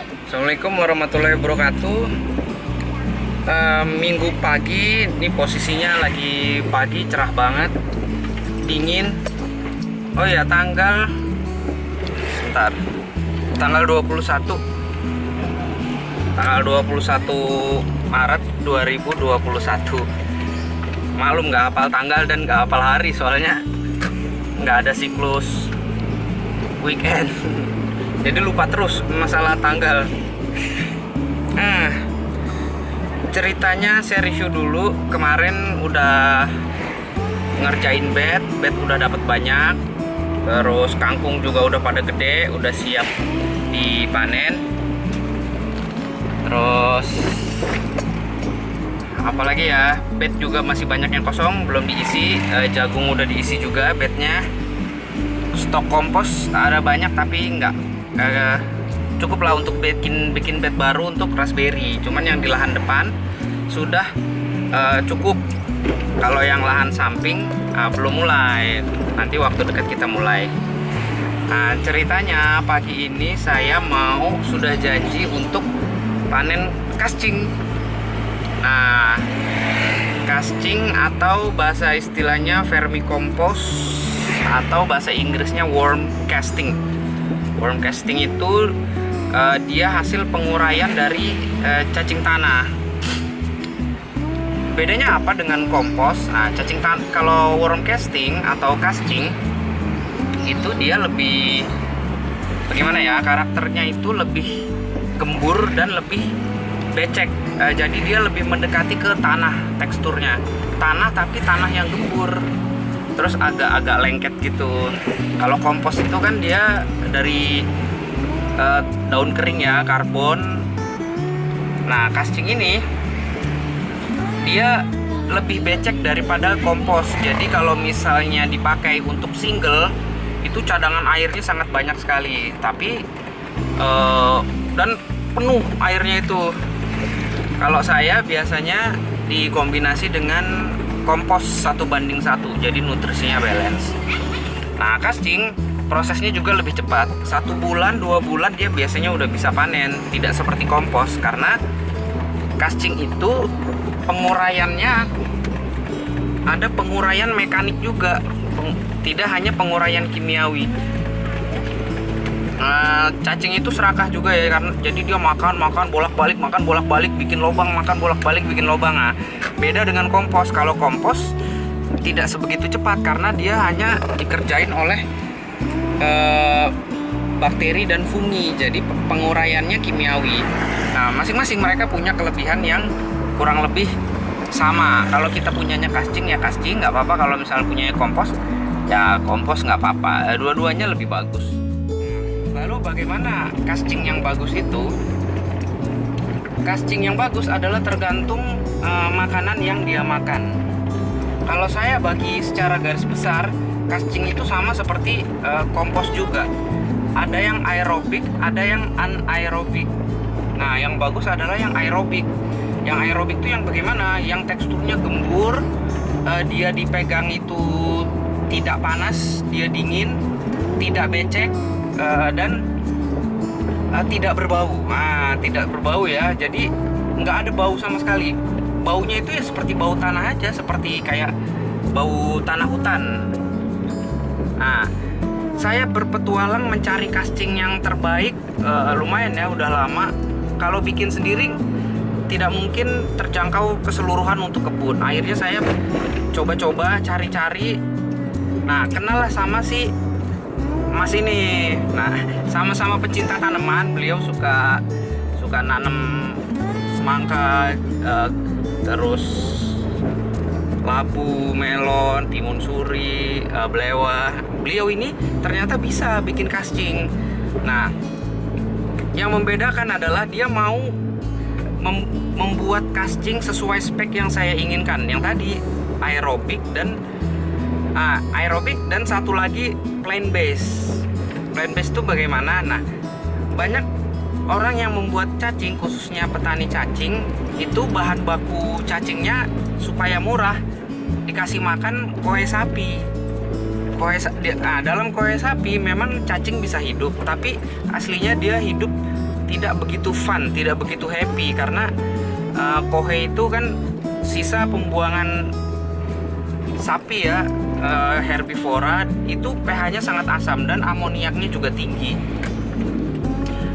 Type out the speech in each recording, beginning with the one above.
Assalamualaikum warahmatullahi wabarakatuh. Minggu pagi, ini posisinya lagi pagi, cerah banget, dingin. Oh ya, tanggal 21 Maret 2021. Malum nggak hafal tanggal dan nggak hafal hari, soalnya nggak ada siklus weekend. Jadi lupa terus masalah tanggal. Ceritanya saya review dulu. Kemarin udah ngerjain bed udah dapat banyak. Terus kangkung juga udah pada gede, udah siap dipanen. Terus apalagi ya, bed juga masih banyak yang kosong, belum diisi. Jagung udah diisi juga bednya. Stok kompos ada banyak tapi nggak cukup lah untuk bikin bed baru untuk raspberry. Cuman yang di lahan depan sudah cukup. Kalau yang lahan samping belum mulai. Nanti waktu dekat kita mulai. Nah, ceritanya pagi ini saya sudah janji untuk panen kascing. Nah, kascing atau bahasa istilahnya vermicompost atau bahasa Inggrisnya worm casting. Worm casting itu dia hasil penguraian dari cacing tanah. Bedanya apa dengan kompos? Nah, cacing tanah, kalau worm casting atau casting itu dia lebih bagaimana ya, karakternya itu lebih gembur dan lebih becek. Jadi dia lebih mendekati ke tanah teksturnya. Tanah tapi tanah yang gembur. Terus agak-agak lengket gitu. Kalau kompos itu kan dia dari daun kering ya, karbon. Nah, casting ini dia lebih becek daripada kompos. Jadi kalau misalnya dipakai untuk single, itu cadangan airnya sangat banyak sekali. Tapi dan penuh airnya itu. Kalau saya biasanya dikombinasi dengan kompos 1:1, jadi nutrisinya balance. Nah, casting prosesnya juga lebih cepat. 1 bulan, 2 bulan dia biasanya udah bisa panen. Tidak seperti kompos, karena casting itu penguraiannya ada penguraian mekanik juga, tidak hanya penguraian kimiawi. Cacing itu serakah juga ya, karena jadi dia makan bolak-balik bikin lubang, makan bolak-balik bikin lubang. Nah, beda dengan kompos. Kalau kompos tidak sebegitu cepat karena dia hanya dikerjain oleh bakteri dan fungi, jadi penguraiannya kimiawi. Nah, masing-masing mereka punya kelebihan yang kurang lebih sama. Kalau kita punyanya casting ya casting nggak apa-apa, kalau misalnya punyanya kompos ya kompos nggak apa-apa. Dua-duanya lebih bagus. Lalu bagaimana casting yang bagus itu? Casting yang bagus adalah tergantung makanan yang dia makan. Kalau saya bagi secara garis besar, casting itu sama seperti kompos juga. Ada yang aerobik, ada yang anaerobik. Nah, yang bagus adalah yang aerobik. Yang aerobik itu yang bagaimana? Yang teksturnya gembur, dia dipegang itu tidak panas, dia dingin, tidak becek, dan tidak berbau. Nah, tidak berbau ya, jadi nggak ada bau sama sekali. Baunya itu ya seperti bau tanah aja, seperti kayak bau tanah hutan. Nah, saya berpetualang mencari casting yang terbaik, lumayan ya, udah lama. Kalau bikin sendiri tidak mungkin terjangkau keseluruhan untuk kebun. Akhirnya saya coba-coba cari-cari. Nah, kenal lah sama si Mas ini. Nah, sama-sama pecinta tanaman. Beliau suka nanam semangka, terus labu, melon, timun suri, belewah. Beliau ini ternyata bisa bikin casting. Nah, yang membedakan adalah dia mau membuat casting sesuai spek yang saya inginkan. Yang tadi aerobik dan satu lagi plant base. Plant base itu bagaimana? Nah, banyak orang yang membuat cacing, khususnya petani cacing, itu bahan baku cacingnya supaya murah dikasih makan koe sapi. Dalam koe sapi memang cacing bisa hidup, tapi aslinya dia hidup tidak begitu fun, tidak begitu happy karena kohe itu kan sisa pembuangan sapi ya, herbivora itu pH-nya sangat asam dan amoniaknya juga tinggi.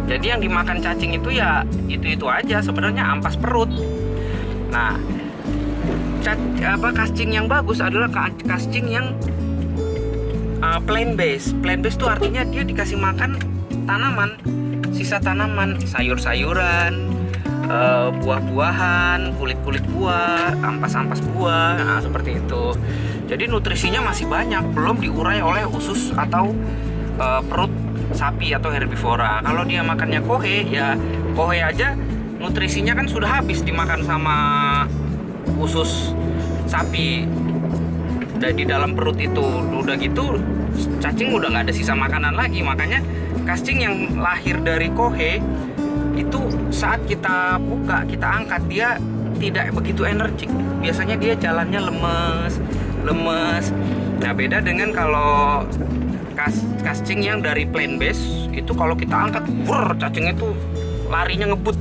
Jadi yang dimakan cacing itu ya itu aja, sebenarnya ampas perut. Nah, casting yang bagus adalah casting yang plant base. Plant base itu artinya dia dikasih makan tanaman, sisa tanaman, sayur-sayuran, buah-buahan, kulit-kulit buah, ampas-ampas buah, nah, seperti itu. Jadi nutrisinya masih banyak, belum diurai oleh usus atau perut sapi atau herbivora. Kalau dia makannya kohe, ya kohe aja nutrisinya kan sudah habis dimakan sama usus sapi di dalam perut itu. Udah gitu cacing udah nggak ada sisa makanan lagi. Makanya casting yang lahir dari kohe itu saat kita buka, kita angkat, dia tidak begitu energik. Biasanya dia jalannya lemes. Nah, beda dengan kalau casting yang dari plant base itu, kalau kita angkat, cacing itu larinya ngebut.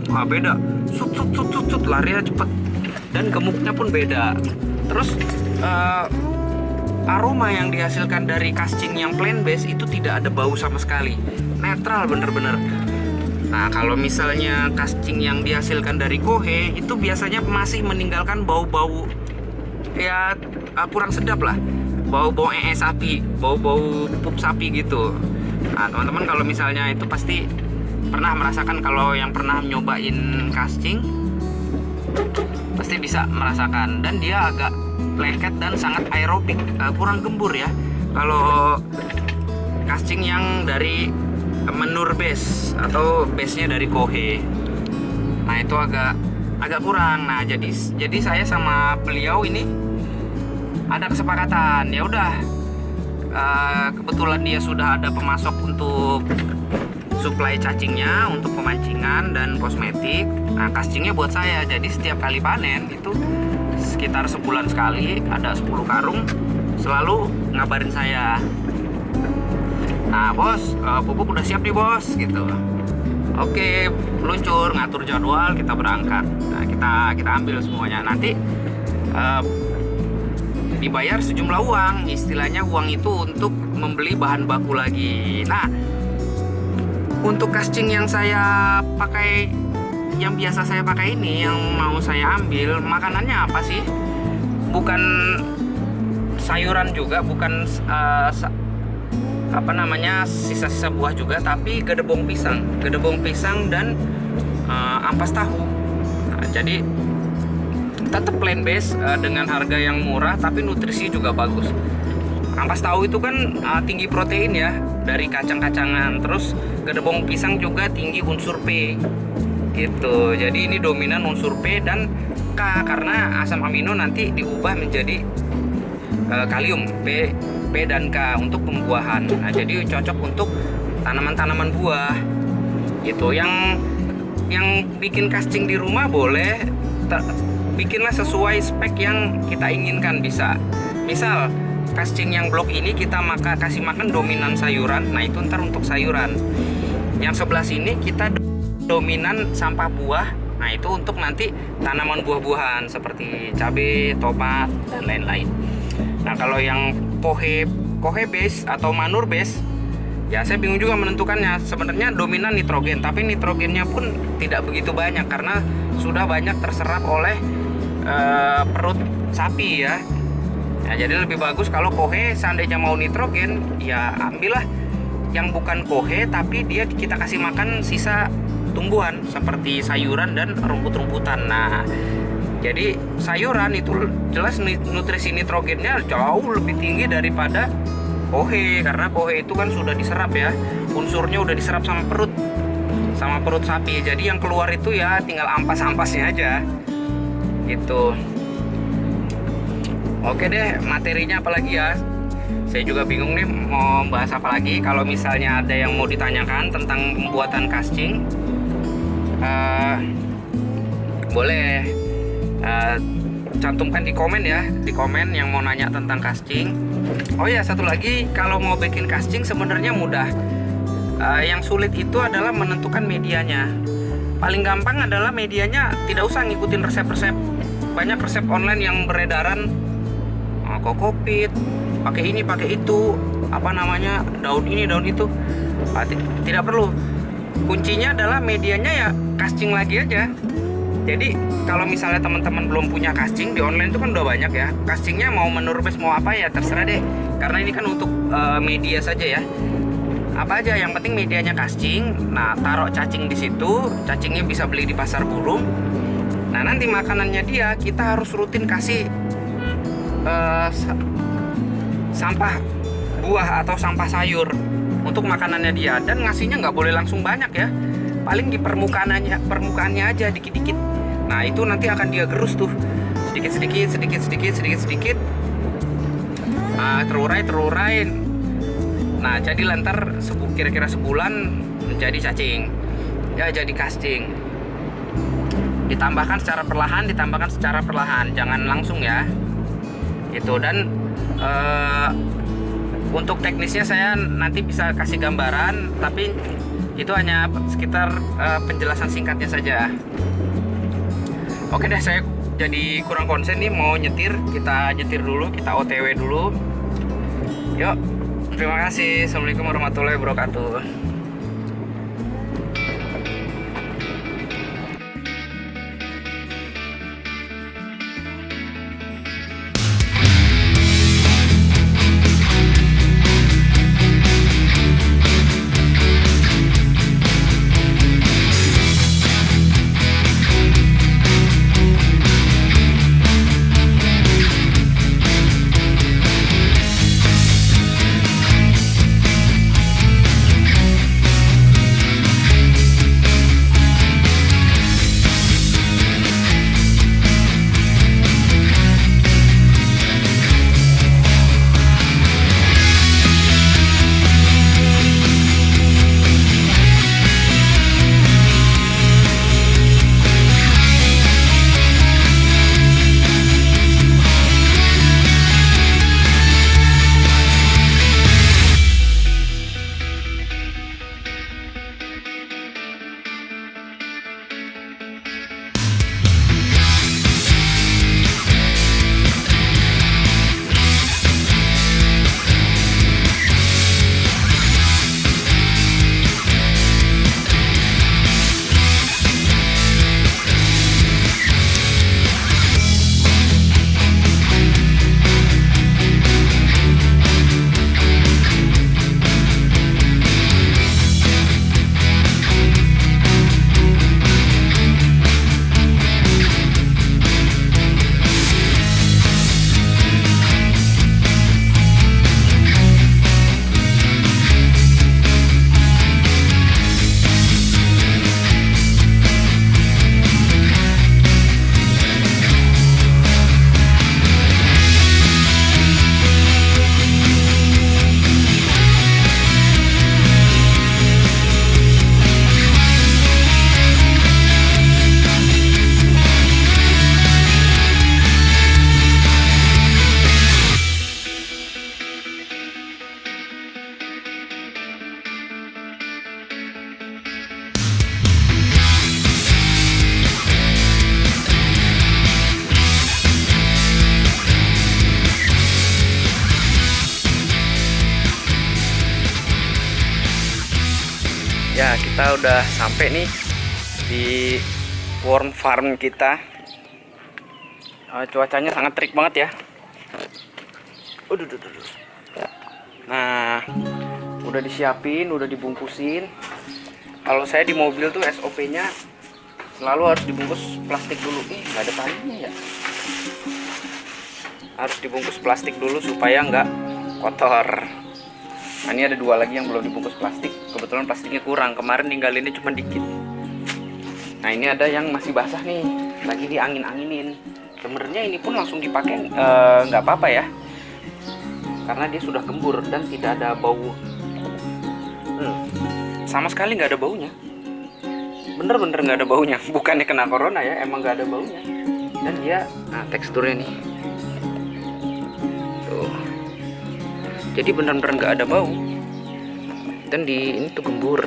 Nah, beda, sut larinya cepet dan gemuknya pun beda. Terus aroma yang dihasilkan dari casting yang plant base itu tidak ada bau sama sekali, netral bener-bener. Nah, kalau misalnya casting yang dihasilkan dari kohe itu biasanya masih meninggalkan bau-bau ya kurang sedap lah, bau-bau sapi, bau-bau pup sapi gitu. Nah, teman-teman kalau misalnya itu pasti pernah merasakan, kalau yang pernah nyobain casting pasti bisa merasakan, dan dia agak lengket dan sangat aerobik, kurang gembur ya. Kalau casting yang dari manure base atau base-nya dari kohe, nah itu agak kurang. Nah, jadi saya sama beliau ini ada kesepakatan, ya udah, kebetulan dia sudah ada pemasok untuk suplai cacingnya untuk pemancingan dan kosmetik. Nah, castingnya buat saya, jadi setiap kali panen itu sekitar sebulan sekali ada 10 karung, selalu ngabarin saya. Nah, bos, pupuk udah siap nih bos, gitu. Oke, meluncur, ngatur jadwal, kita berangkat. Nah, kita ambil semuanya. Nanti dibayar sejumlah uang, istilahnya uang itu untuk membeli bahan baku lagi. Nah, untuk casting yang saya pakai, yang biasa saya pakai ini, yang mau saya ambil, makanannya apa sih? Bukan sayuran juga, bukan sisa-sisa buah juga, tapi gedebong pisang dan ampas tahu. Nah, jadi tetap plant base dengan harga yang murah, tapi nutrisi juga bagus. Ampas tahu itu kan tinggi protein ya dari kacang-kacangan, terus gedebong pisang juga tinggi unsur P gitu. Jadi ini dominan unsur P dan K, karena asam amino nanti diubah menjadi kalium, P dan K untuk pembuahan. Nah, jadi cocok untuk tanaman-tanaman buah gitu. Yang bikin casting di rumah boleh bikinlah sesuai spek yang kita inginkan, bisa. Misal casting yang blok ini kita kasih makan dominan sayuran, nah itu ntar untuk sayuran. Yang sebelah sini kita dominan sampah buah, nah itu untuk nanti tanaman buah-buahan seperti cabai, tomat, dan lain-lain. Nah, kalau yang kohe base atau manure base, ya saya bingung juga menentukannya. Sebenarnya dominan nitrogen, tapi nitrogennya pun tidak begitu banyak karena sudah banyak terserap oleh perut sapi ya. Nah, jadi lebih bagus kalau kohe seandainya mau nitrogen, ya ambillah yang bukan kohe tapi dia kita kasih makan sisa tumbuhan seperti sayuran dan rumput-rumputan. Nah, jadi sayuran itu jelas nutrisi nitrogennya jauh lebih tinggi daripada kohe, karena kohe itu kan sudah diserap ya, unsurnya udah diserap sama perut sapi. Jadi yang keluar itu ya tinggal ampas-ampasnya aja gitu. Oke deh, materinya apalagi ya, saya juga bingung nih mau bahas apa lagi. Kalau misalnya ada yang mau ditanyakan tentang pembuatan casting, boleh cantumkan di komen ya, di komen yang mau nanya tentang casting. Oh ya, satu lagi, kalau mau bikin casting sebenarnya mudah. Yang sulit itu adalah menentukan medianya. Paling gampang adalah medianya tidak usah ngikutin resep-resep. Banyak resep online yang beredaran, kokopit, pakai ini, pakai itu, apa namanya, daun ini, daun itu. Tidak perlu. Kuncinya adalah medianya ya casting lagi aja. Jadi kalau misalnya teman-teman belum punya casting, di online itu kan udah banyak ya. Castingnya mau menurbis mau apa ya terserah deh. Karena ini kan untuk media saja ya. Apa aja yang penting medianya casting. Nah, taruh cacing di situ. Cacingnya bisa beli di pasar burung. Nah, nanti makanannya dia kita harus rutin kasih sampah buah atau sampah sayur untuk makanannya dia, dan ngasihnya nggak boleh langsung banyak ya, paling di permukaannya aja dikit-dikit. Nah, itu nanti akan dia gerus tuh sedikit-sedikit terurai. Nah, jadi lantar kira-kira sebulan menjadi cacing ya, jadi casting. Ditambahkan secara perlahan, jangan langsung ya gitu. Dan untuk teknisnya saya nanti bisa kasih gambaran, tapi itu hanya sekitar penjelasan singkatnya saja. Oke deh, saya jadi kurang konsen nih mau nyetir. Kita nyetir dulu, kita OTW dulu. Yuk, terima kasih. Assalamualaikum warahmatullahi wabarakatuh. Ya, kita udah sampai nih di worm farm kita. Cuacanya sangat terik banget ya. Nah, udah disiapin, udah dibungkusin. Kalau saya di mobil tuh SOP-nya selalu harus dibungkus plastik dulu. Nggak ada talinya ya. Harus dibungkus plastik dulu supaya nggak kotor. Nah, ini ada 2 lagi yang belum dibungkus plastik. Kebetulan plastiknya kurang. Kemarin ninggalinnya cuma dikit. Nah, ini ada yang masih basah nih, lagi diangin-anginin. Sebenarnya ini pun langsung dipakai nggak apa-apa ya, karena dia sudah gembur dan tidak ada bau. Sama sekali nggak ada baunya. Bener-bener nggak ada baunya. Bukannya kena corona ya, emang nggak ada baunya. Dan dia, nah teksturnya nih. Tuh. Jadi bener-bener nggak ada bau. Dan ini tuh gembur,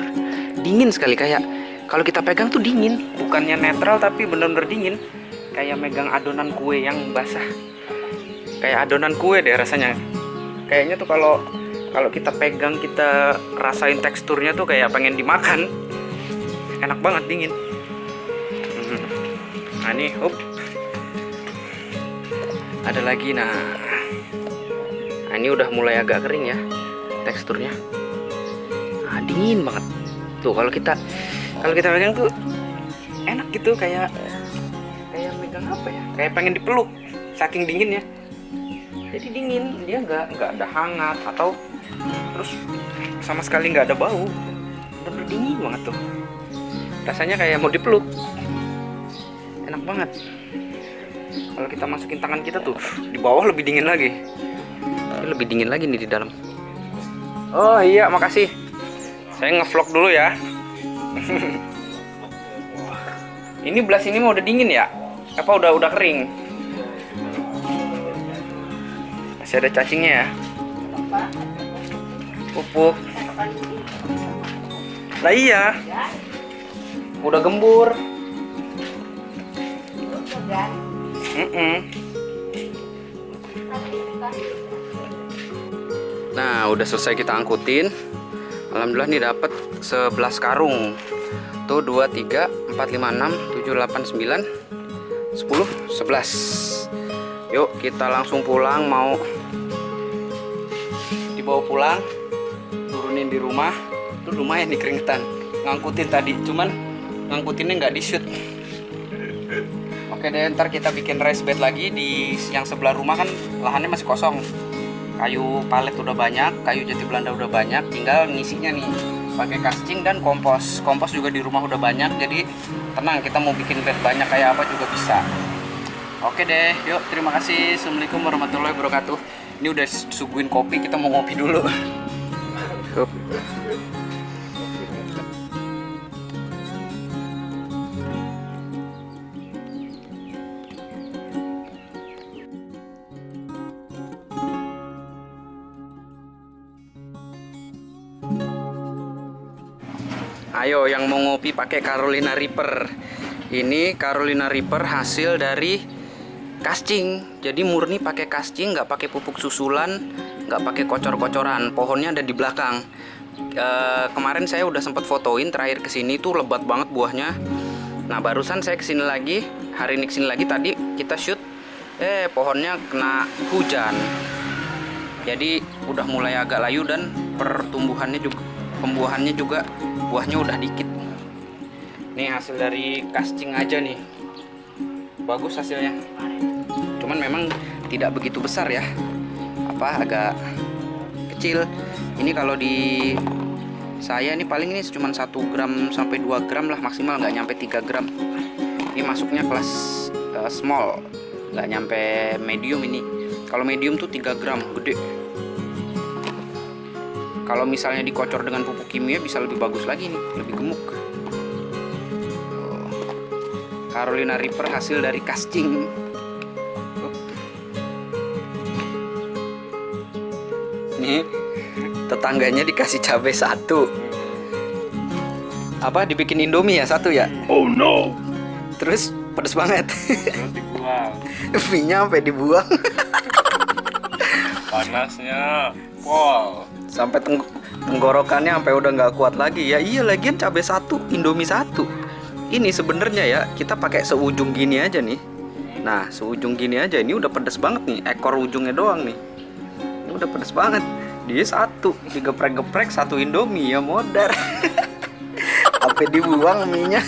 dingin sekali, kayak kalau kita pegang tuh dingin, bukannya netral tapi bener-bener dingin, kayak megang adonan kue yang basah, kayak adonan kue deh rasanya. Kayaknya tuh kalau kita pegang, kita rasain teksturnya tuh kayak pengen dimakan, enak banget, dingin. Nah ini, ada lagi. Nah ini udah mulai agak kering ya teksturnya. Nah, dingin banget tuh, kalau kita pegang tuh enak gitu, kayak megang apa ya, kayak pengen dipeluk saking dinginnya. Jadi dingin, dia nggak ada hangat atau terus sama sekali nggak ada bau, bener dingin banget tuh, rasanya kayak mau dipeluk, enak banget. Kalau kita masukin tangan kita tuh di bawah lebih dingin lagi, lebih dingin lagi nih di dalam. Oh iya, makasih. Saya ngevlog dulu ya. Ini belah sini mah udah dingin ya? Apa udah kering? Masih ada cacingnya ya? Pupuk. Lah iya. Udah gembur. Nah, udah selesai kita angkutin. Alhamdulillah nih dapat 11 karung. Tuh 2, 3, 4, 5, 6, 7, 8, 9, 10, 11. Yuk kita langsung pulang, mau dibawa pulang, turunin di rumah. Tuh lumayan nih keringetan ngangkutin tadi, cuman ngangkutinnya nggak di shoot. Oke deh, ntar kita bikin race bed lagi di yang sebelah rumah, kan lahannya masih kosong. Kayu palet udah banyak, kayu jati Belanda udah banyak, tinggal ngisinya nih pakai kascing dan kompos. Kompos juga di rumah udah banyak, jadi tenang, kita mau bikin bed banyak kayak apa juga bisa. Oke deh, yuk, terima kasih. Assalamualaikum warahmatullahi wabarakatuh. Ini udah suguhin kopi, kita mau ngopi dulu. Ayo yang mau ngopi pakai Carolina Reaper. Ini Carolina Reaper hasil dari kascing. Jadi murni pakai kascing, nggak pakai pupuk susulan, nggak pakai kocor-kocoran. Pohonnya ada di belakang. Kemarin saya udah sempat fotoin, terakhir kesini tuh lebat banget buahnya. Nah barusan saya kesini lagi, hari ini kesini lagi, tadi kita shoot, pohonnya kena hujan. Jadi udah mulai agak layu dan pertumbuhannya juga, pembuahannya juga buahnya udah dikit. Nih hasil dari casting aja nih, bagus hasilnya. Cuman memang tidak begitu besar ya, agak kecil. Ini kalau di saya nih paling ini cuma 1 gram sampai 2 gram lah maksimal, nggak nyampe 3 gram. Ini masuknya kelas small, nggak nyampe medium ini. Kalau medium tuh 3 gram, gede. Kalau misalnya dikocor dengan pupuk kimia bisa lebih bagus lagi nih, lebih gemuk. Carolina Reaper hasil dari casting. Nih tetangganya dikasih cabai 1. Dibikin Indomie ya 1 ya? Oh no. Terus pedes banget. Terus dibuang. Mie-nya sampai dibuang. Panasnya pol. Sampai tenggorokannya sampai udah nggak kuat lagi ya. Iya, lagian cabai 1, Indomie 1. Ini sebenarnya ya kita pakai seujung gini aja nih. Nah seujung gini aja, ini udah pedes banget nih, ekor ujungnya doang nih. Ini udah pedes banget. Dia 1 digeprek-geprek 1 Indomie ya modar. Sampai dibuang mie-nya.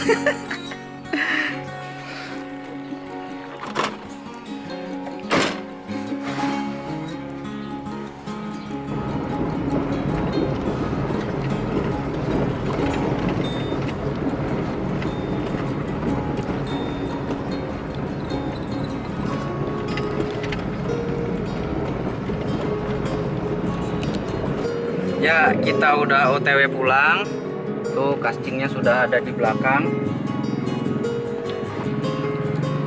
Ya, kita udah OTW pulang. Tuh castingnya sudah ada di belakang.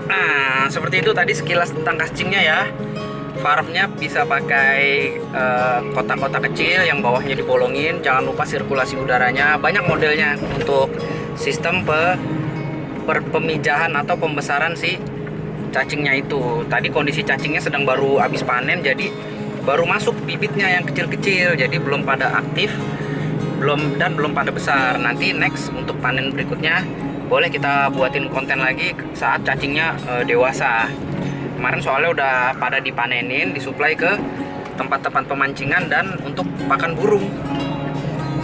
Nah, seperti itu tadi sekilas tentang castingnya ya. farmnya bisa pakai kotak-kotak kecil yang bawahnya dibolongin. Jangan lupa sirkulasi udaranya. Banyak modelnya untuk sistem pemijahan atau pembesaran si cacingnya itu. Tadi kondisi cacingnya sedang baru habis panen, jadi baru masuk bibitnya yang kecil-kecil, jadi belum pada aktif, belum pada besar. Nanti next untuk panen berikutnya boleh kita buatin konten lagi saat cacingnya dewasa. Kemarin soalnya udah pada dipanenin, disuplai ke tempat-tempat pemancingan dan untuk pakan burung.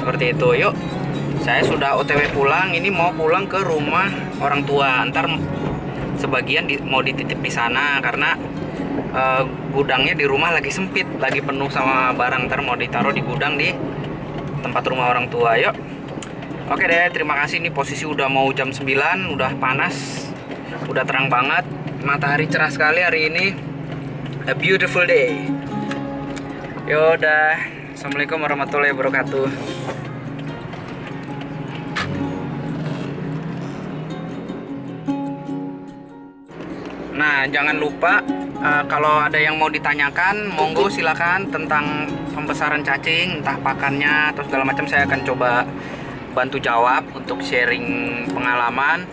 Seperti itu. Yuk, saya sudah OTW pulang. Ini mau pulang ke rumah orang tua. Ntar sebagian mau dititip di sana karena gudangnya di rumah lagi sempit, lagi penuh sama barang. Ntar mau ditaruh di gudang di tempat rumah orang tua. Yuk. Oke deh, terima kasih. Ini posisi udah mau jam 9, udah panas, udah terang banget, matahari cerah sekali hari ini. A beautiful day. Yaudah, assalamualaikum warahmatullahi wabarakatuh. Nah, jangan lupa kalau ada yang mau ditanyakan, monggo silakan tentang pembesaran cacing, entah pakannya atau segala macam, saya akan coba bantu jawab untuk sharing pengalaman.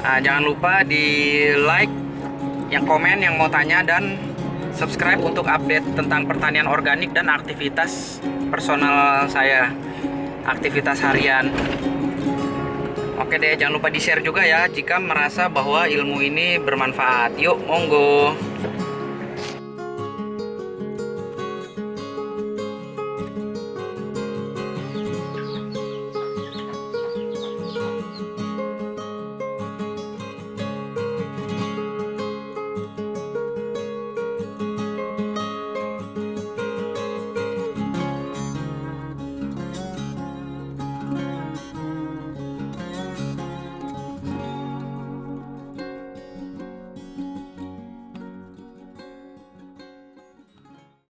Jangan lupa di like, yang komen, yang mau tanya, dan subscribe untuk update tentang pertanian organik dan aktivitas personal saya, aktivitas harian. Oke deh, jangan lupa di share juga ya jika merasa bahwa ilmu ini bermanfaat. Yuk, monggo.